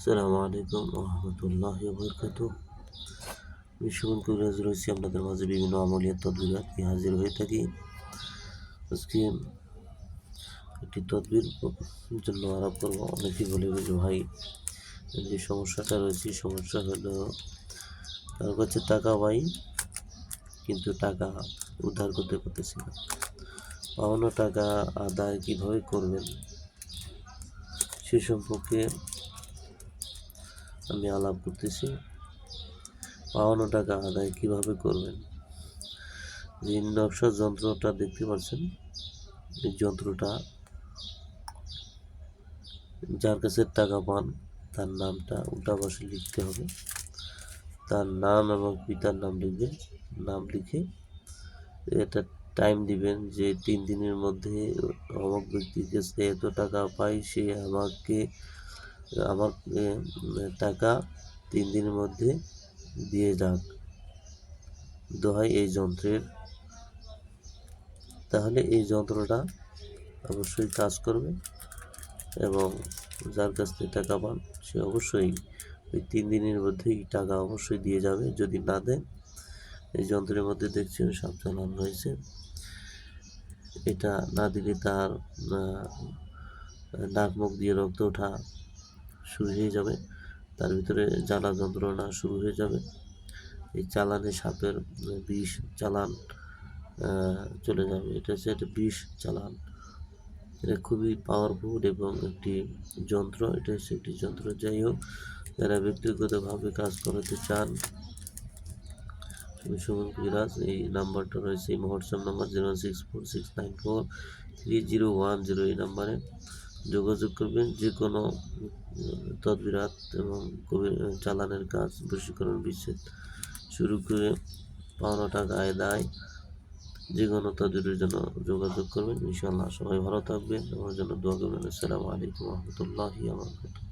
আসসালামু আলাইকুম রহমতুল্লাহি ওয়া বারাকাতুহু। আমি সুমন কবিরাজ রয়েছি আপনাদের মাঝে বিভিন্ন আমলিয়াত তদবিরাত নিয়ে হাজির হয়ে থাকি। আজকে একটি তদবির জন্য আলাপ করব। অনেকেই বলে যে ভাই, যে সমস্যাটা রয়েছে সমস্যা হলো তার কাছে টাকা পাই কিন্তু টাকা উদ্ধার করতে পারতেছি না। পাওনা টাকা আদায় কিভাবে করবেন সে সম্পর্কে আমি আলাপ করতেছি। পাওনা টাকা আদায় কিভাবে করবেন, যে নকশা যন্ত্রটা দেখতে পাচ্ছেন, এই যন্ত্রটা যার কাছে টাকা পান তার নামটা উল্টা পাশে লিখতে হবে। তার নাম এবং পিতার নাম লিখবে। নাম লিখে এটা টাইম দিবেন যে 3 দিনের মধ্যে অমুক ব্যক্তির কাছে এত টাকা পাই, সে আমার টাকা 3 দিনের মধ্যে দিয়ে যাক, দোহাই এই যন্ত্রের। তাহলে এই যন্ত্রটা অবশ্যই কাজ করবে এবং যার কাছ থেকে টাকা পান সে অবশ্যই ওই 3 দিনের মধ্যেই টাকা অবশ্যই দিয়ে যাবে। যদি না দেয়, এই যন্ত্রের মধ্যে দেখছেন সাপ চালানো রয়েছে, এটা না দিলে তার নাক মুখ দিয়ে রক্ত ওঠা শুরু হয়ে যাবে, তার ভিতরে জ্বালা যন্ত্রণা শুরু হয়ে যাবে। এই চালানে সাপের বিষ চালান চলে যাবে। এটা হচ্ছে একটা বিষ চালান। এটা খুবই পাওয়ারফুল এবং একটি যন্ত্র। এটা হচ্ছে একটি যন্ত্র। যাই হোক, যারা ব্যক্তিগতভাবে কাজ করাতে চান, সুমন কবিরাজ, এই নাম্বারটা রয়েছে, এই হোয়াটসঅ্যাপ নাম্বার 06469430110। এই নাম্বারে যোগাযোগ করবেন। যে কোনো তদবিরাত এবং চালানের কাজ, বশীকরণ, বিচ্ছেদ শুরু করে পাওনা টাকা আদায়, যে কোনো তদবিরের জন্য যোগাযোগ করবেন। ইনশাআল্লাহ সবাই ভালো থাকবেন, আমার জন্য দোয়া করবেন। আসসালামু আলাইকুম রহমতুল্লাহি ওয়া বারাকাতুহু।